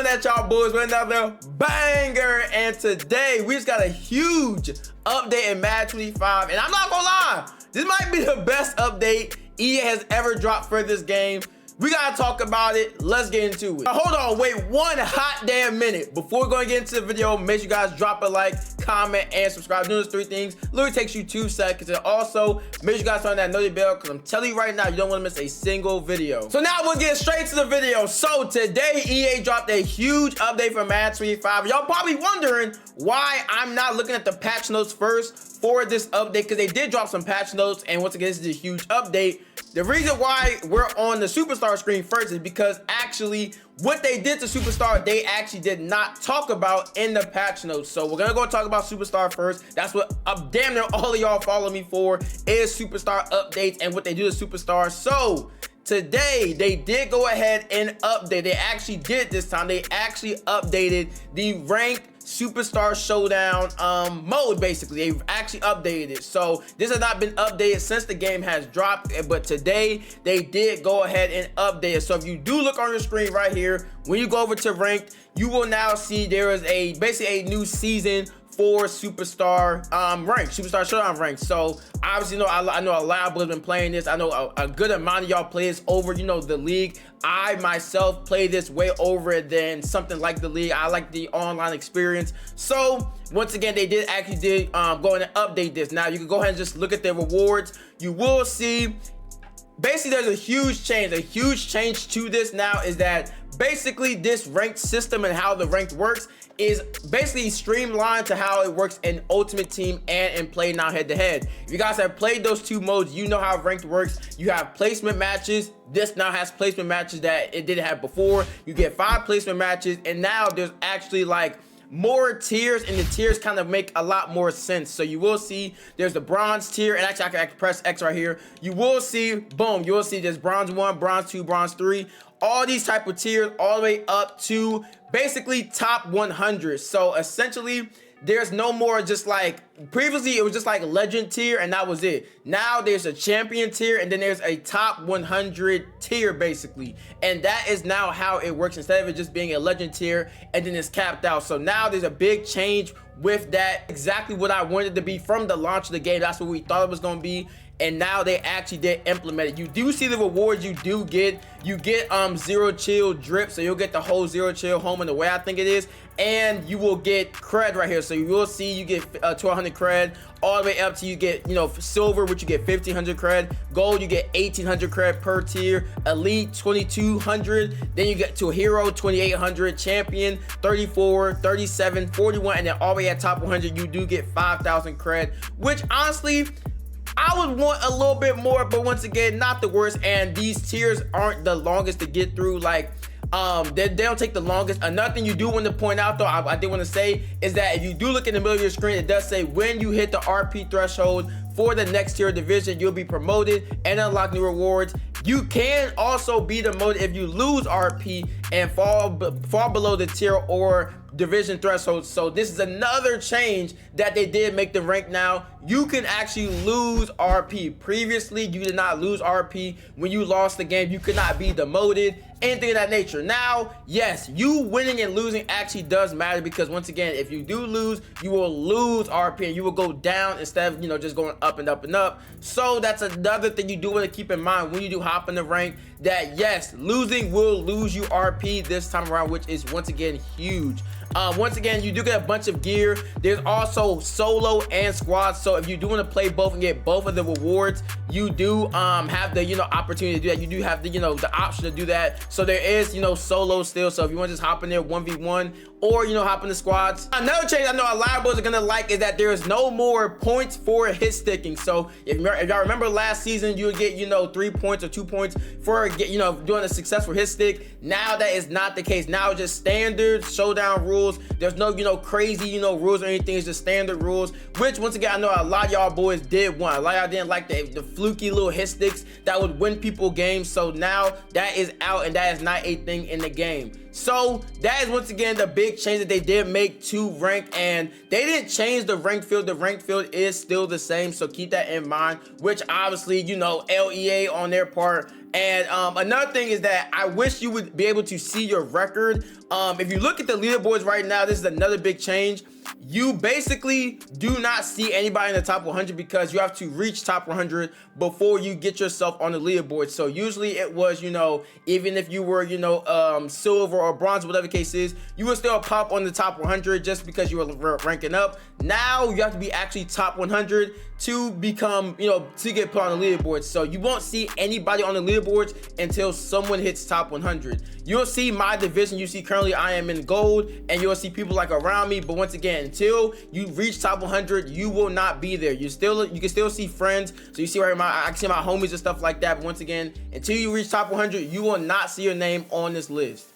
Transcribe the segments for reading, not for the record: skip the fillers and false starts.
at y'all boys with another banger, and today we just got a huge update in Madden 25, and I'm not gonna lie, this might be the best update EA has ever dropped for this game. We gotta talk about it. Let's get into it. Now, hold on, wait one hot damn minute. Before we're gonna get into the video, make sure you guys drop a like, comment, and subscribe. Doing those 3 things literally takes you 2 seconds. And also, make sure you guys turn that notification bell, because I'm telling you right now, you don't wanna miss a single video. So now we'll get straight to the video. So today, EA dropped a huge update for Madden 25. Y'all probably wondering why I'm not looking at the patch notes first for this update, because they did drop some patch notes, and once again, this is a huge update. The reason why we're on the Superstar screen first is because actually what they did to Superstar, they actually did not talk about in the patch notes. So we're gonna go talk about Superstar first. That's what damn near all of y'all follow me for, is Superstar updates and what they do to Superstar. So today, they did go ahead and update. They actually did this time. They actually updated the ranked Superstar Showdown mode. Basically, they've actually updated it. So this has not been updated since the game has dropped, but today they did go ahead and update it. So if you do look on your screen right here, when you go over to ranked, you will now see there is basically a new season for Superstar ranked, Superstar Showdown ranked. So obviously, I know a lot of people have been playing this. I know a good amount of y'all play this over, the league. I myself play this way over it than something like the league. I like the online experience. So once again, they did actually go in and update this. Now you can go ahead and just look at the rewards. You will see basically there's a huge change. A huge change to this now is that basically this ranked system and how the ranked works is basically streamlined to how it works in Ultimate Team and in Play Now head-to-head. If you guys have played those 2 modes, you know how ranked works. You have placement matches. This now has placement matches that it didn't have before. You get 5 placement matches, and now there's actually like more tiers, and the tiers kind of make a lot more sense. So you will see there's the bronze tier, and actually I can press X right here. You will see, boom, you will see there's bronze 1, bronze 2, bronze 3, all these type of tiers all the way up to basically top 100. So essentially there's no more just like previously it was just like a legend tier and that was it. Now there's a champion tier and then there's a top 100 tier basically, and that is now how it works instead of it just being a legend tier and then it's capped out. So now there's a big change with that, exactly what I wanted to be from the launch of the game. That's what we thought it was going to be, and now they actually did implement it. You do see the rewards you do get. You get zero chill drip, so you'll get the whole zero chill home in the way I think it is, and you will get cred right here. So you will see you get 1200 cred all the way up to you get silver, which you get 1500 cred, gold you get 1800 cred per tier, elite 2200, then you get to a hero 2800, champion 34, 37, 41, and then all the way at top 100 you do get 5000 cred, which honestly I would want a little bit more, but once again, not the worst. And these tiers aren't the longest to get through. Like, they don't take the longest. Another thing you do want to point out, though, I did want to say, is that if you do look in the middle of your screen, it does say when you hit the RP threshold for the next tier division, you'll be promoted and unlock new rewards. You can also be demoted if you lose RP and fall below the tier or division threshold. So this is another change that they did make the rank. Now you can actually lose RP. Previously you did not lose RP. When you lost the game, you could not be demoted, anything of that nature. Now, yes, you winning and losing actually does matter, because once again, if you do lose, you will lose RP and you will go down instead of just going up and up and up. So that's another thing you do want to keep in mind when you do hop in the rank, that yes, losing will lose you RP this time around, which is once again huge. Once again, you do get a bunch of gear. There's also solo and squad, so if you do want to play both and get both of the rewards, you do have the opportunity to do that. You do have the the option to do that. So there is solo still, so if you want to just hop in there 1v1 or hop in the squads. Another change I know a lot of boys are gonna like is that there is no more points for hit sticking. So if y'all remember last season, you would get 3 points or 2 points for doing a successful hit stick. Now that is not the case. Now it's just standard Showdown rules. There's no crazy rules or anything. It's just standard rules, which once again I know a lot of y'all boys did want. A lot of y'all didn't like the fluky little hit sticks that would win people games. So now that is out and that is not a thing in the game. So that is once again the big change that they did make to rank, and they didn't change the rank field. The rank field is still the same, so keep that in mind, which obviously LEA on their part And another thing is that I wish you would be able to see your record. If you look at the leaderboards right now, this is another big change. You basically do not see anybody in the top 100 because you have to reach top 100 before you get yourself on the leaderboard. So usually it was, you know, even if you were, you know, silver or bronze, whatever the case is, you would still pop on the top 100 just because you were ranking up. Now you have to be actually top 100 to become, you know, to get put on the leaderboard. So you won't see anybody on the leaderboards until someone hits top 100. You'll see my division. You see currently I am in gold, and you'll see people like around me. But once again, until you reach top 100, you will not be there. You can still see friends. So you see right, I can see my homies and stuff like that. But once again, until you reach top 100, you will not see your name on this list.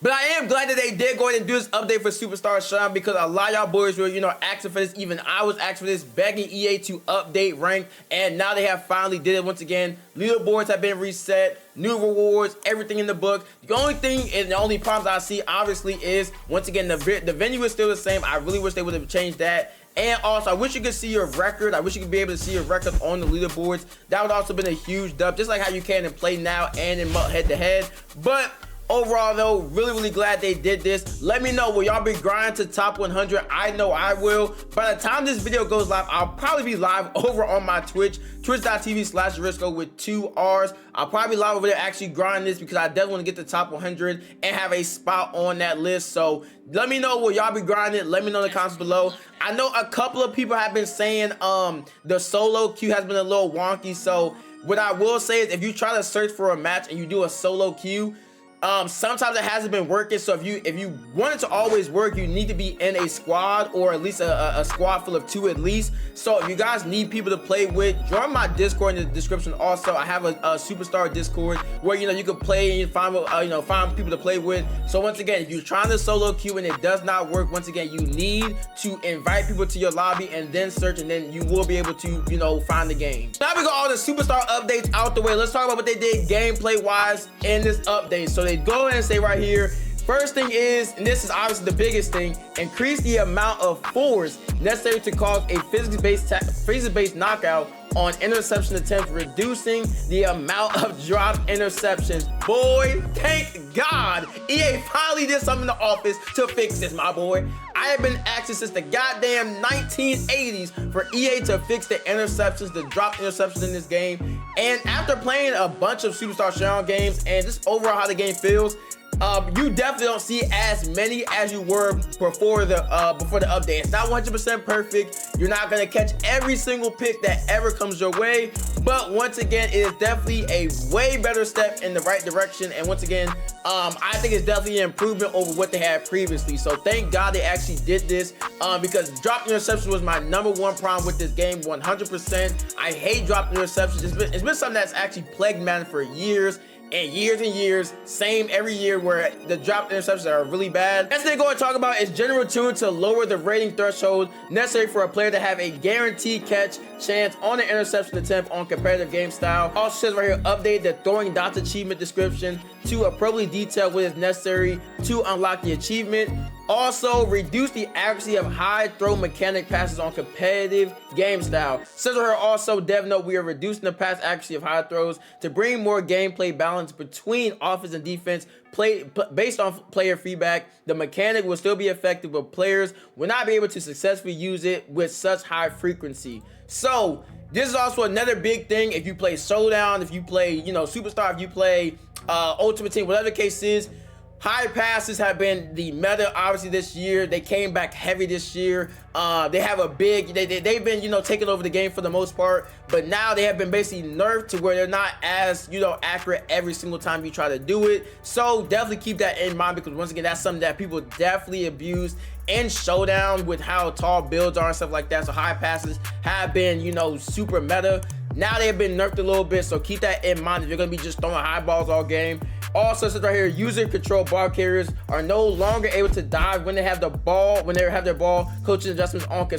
But I am glad that they did go ahead and do this update for Superstar Showdown, because a lot of y'all boys were, you know, asking for this. Even I was asking for this, begging EA to update rank, and now they have finally did it once again. Leaderboards have been reset, new rewards, everything in the book. The only thing and the only problems I see, obviously, is once again the venue is still the same. I really wish they would have changed that. And also, I wish you could see your record. I wish you could be able to see your record on the leaderboards. That would also been a huge dub, just like how you can in Play Now and in head-to-head. But overall though, really glad they did this. Let me know, will y'all be grinding to top 100? I know I will. By the time this video goes live, I'll probably be live over on my Twitch, twitch.tv/Jurrisco with 2 R's. I'll probably be live over there actually grinding this, because I definitely want to get the top 100 and have a spot on that list. So let me know, will y'all be grinding? Let me know in the comments below. I know a couple of people have been saying the solo queue has been a little wonky. So what I will say is, if you try to search for a match and you do a solo queue, sometimes it hasn't been working. So if you want it to always work, you need to be in a squad, or at least a squad full of 2 at least. So if you guys need people to play with, join my Discord in the description. Also, I have a Superstar Discord where, you know, you can play and you find people to play with. So once again, if you're trying to solo queue and it does not work, once again, you need to invite people to your lobby and then search, and then you will be able to, you know, find the game. Now we got all the Superstar updates out the way. Let's talk about what they did gameplay wise in this update. So they go ahead and say right here, first thing is, and this is obviously the biggest thing, increase the amount of force necessary to cause a physics-based knockout on interception attempts, reducing the amount of dropped interceptions. Boy, thank God EA finally did something in the office to fix this, my boy. I have been asking since the goddamn 1980s for EA to fix the interceptions, the dropped interceptions in this game. And after playing a bunch of Superstar Showdown games and just overall how the game feels, you definitely don't see as many as you were before the update. It's not 100% perfect. You're not gonna catch every single pick that ever comes your way, but once again, it is definitely a way better step in the right direction. And once again, I think it's definitely an improvement over what they had previously. So thank God they actually did this, because dropped interceptions was my #1 problem with this game, 100%. I hate dropped interceptions. It's been something that's actually plagued Madden for years and years, same every year, where the drop interceptions are really bad. Next thing they're going to talk about is general tune to lower the rating threshold necessary for a player to have a guaranteed catch chance on an interception attempt on competitive game style. Also says right here, update the throwing dots achievement description to appropriately detail what is necessary to unlock the achievement. Also, reduce the accuracy of high throw mechanic passes on competitive game style. Says right here also, dev note, we are reducing the pass accuracy of high throws to bring more gameplay balance between offense and defense. Based on player feedback, the mechanic will still be effective, but players will not be able to successfully use it with such high frequency. So this is also another big thing. If you play Showdown, if you play, you know, Superstar, if you play Ultimate Team, whatever the case is, high passes have been the meta obviously this year. They came back heavy this year. They have a big, they've been, you know, taking over the game for the most part, but now they have been basically nerfed to where they're not as, you know, accurate every single time you try to do it. So definitely keep that in mind, because once again, that's something that people definitely abuse in Showdown with how tall builds are and stuff like that. So high passes have been, you know, super meta. Now they've been nerfed a little bit, so keep that in mind if you're gonna be just throwing high balls all game. Also, says right here, user control ball carriers are no longer able to dive when they have the ball, when they have their ball. Coaching adjustments on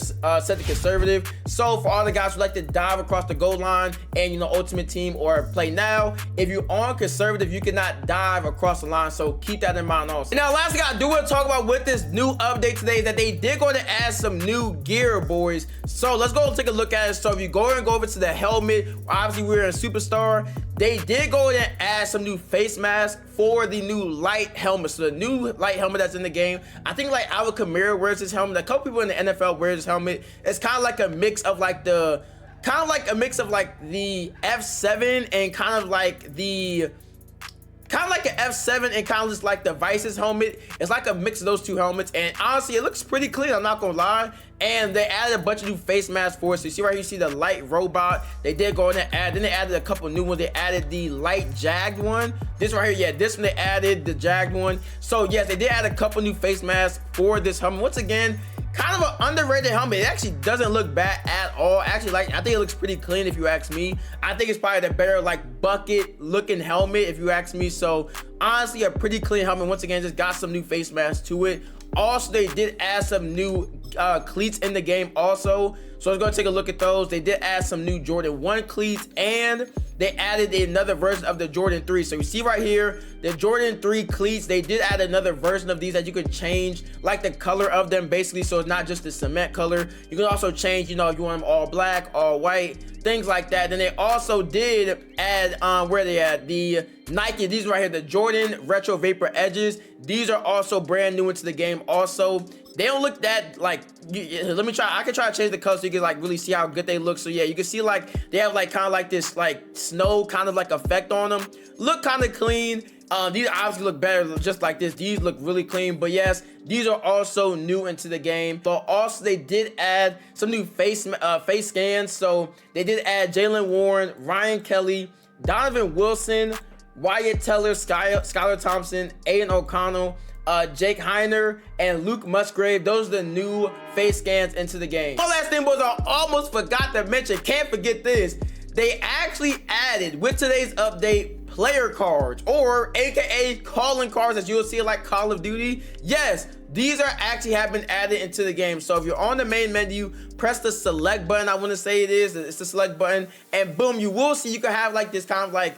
set to conservative. So for all the guys who like to dive across the goal line and, you know, ultimate team or play now, if you're on conservative, you cannot dive across the line. So keep that in mind also. Now, last thing I do want to talk about with this new update today is that they did go to add some new gear, boys. So let's go and take a look at it. So if you go over to the helmet, obviously we're in Superstar. They did go in and add some new face masks for the new light helmet. So the new light helmet that's in the game, I think like Alvin Kamara wears this helmet. A couple people in the NFL wear this helmet. It's kind of like a mix of like the, the F7 and kind of like the, an F7 and kind of just like the Vice's helmet. It's like a mix of those two helmets, and honestly it looks pretty clean, I'm not gonna lie. And they added a bunch of new face masks for it. So you see right here, you see the light robot. They did go in and add, then they added a couple new ones. They added the light jagged one. This right here, yeah, this one they added the jagged one. So yes, they did add a couple new face masks for this helmet. Once again, kind of an underrated helmet. It actually doesn't look bad at all. Actually, like, I think it looks pretty clean if you ask me. I think it's probably the better like bucket looking helmet if you ask me. So honestly, a pretty clean helmet. Once again, just got some new face masks to it. Also, they did add some new cleats in the game also. So let's go take a look at those. They did add some new Jordan 1 cleats, and they added another version of the Jordan 3. So you see right here, the Jordan 3 cleats, they did add another version of these that you could change like the color of them basically. So it's not just the cement color. You can also change, you know, if you want them all black, all white, things like that. Then they also did add, where they at? The Nike, these right here, the Jordan Retro Vapor Edges. These are also brand new into the game also. They don't look that like, let me try, I can try to change the color so you can like really see how good they look. So yeah, you can see like they have like kind of like this like snow kind of like effect on them. Look kind of clean. These obviously look better just like this. These look really clean, but yes, these are also new into the game. But also they did add some new face scans. So they did add Jalen Warren, Ryan Kelly, Donovan Wilson, Wyatt Teller, Skylar Thompson, Aiden O'Connell, Jake Heiner, and Luke Musgrave. Those are the new face scans into the game. One last thing, boys, I almost forgot to mention, can't forget this. They actually added, with today's update, player cards, or AKA calling cards, as you'll see like Call of Duty. Yes, these are actually have been added into the game. So if you're on the main menu, press the select button. I want to say it's the select button, and boom, you will see you can have like this kind of like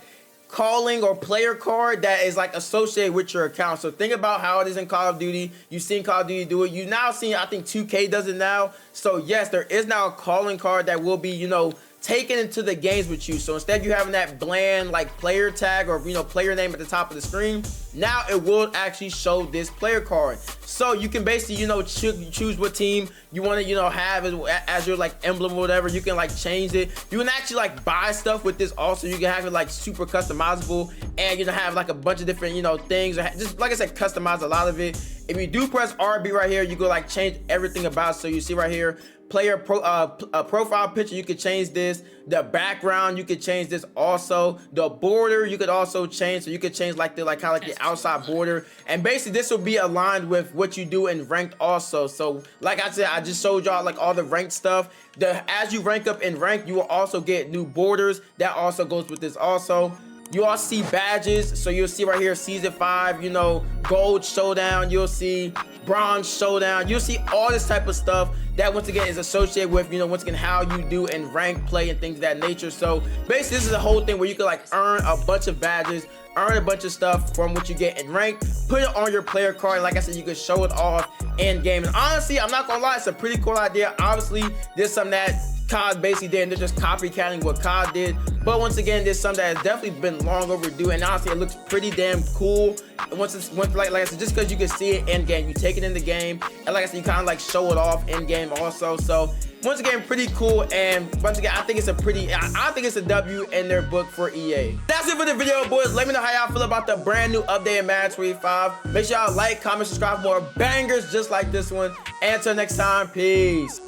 calling or player card that is like associated with your account. So think about how it is in Call of Duty. You've seen Call of Duty do it. You've now seen, I think 2K does it now. So yes, there is now a calling card that will be, you know, taken into the games with you. So instead of you having that bland like player tag or, you know, player name at the top of the screen, now it will actually show this player card. So you can basically, you know, choose what team you want to, you know, have as your like emblem or whatever. You can like change it. You can actually like buy stuff with this also. You can have it like super customizable, and you know, have like a bunch of different, you know, things, or just like I said, customize a lot of it. If you do press RB right here, you go like change everything about it. So you see right here, player profile picture, you could change this. The background, you could change this also. The border, you could also change. So you could change like the kind of like the outside border, and basically this will be aligned with what you do in ranked also. So like I said, I just showed y'all like all the ranked stuff. As you rank up in rank, you will also get new borders. That also goes with this also. You all see badges, so you'll see right here season 5, you know, gold showdown, you'll see bronze showdown, you'll see all this type of stuff that once again is associated with, you know, once again how you do in rank play and things of that nature. So basically this is a whole thing where you can like earn a bunch of badges, earn a bunch of stuff from what you get in rank, put it on your player card. Like I said, you can show it off in game. And honestly, I'm not gonna lie, it's a pretty cool idea. Obviously there's something that COD basically did, and they're just copycatting what COD did. But once again, there's something that has definitely been long overdue, and honestly, it looks pretty damn cool. Once like I said, just because you can see it in game, you take it in the game, and like I said, you kind of like show it off in game also. So once again, pretty cool. And once again, I think it's a pretty, I think it's a W in their book for EA. That's it for the video, boys. Let me know how y'all feel about the brand new update in Madden 25. Make sure y'all like, comment, subscribe for more bangers just like this one. And until next time, peace.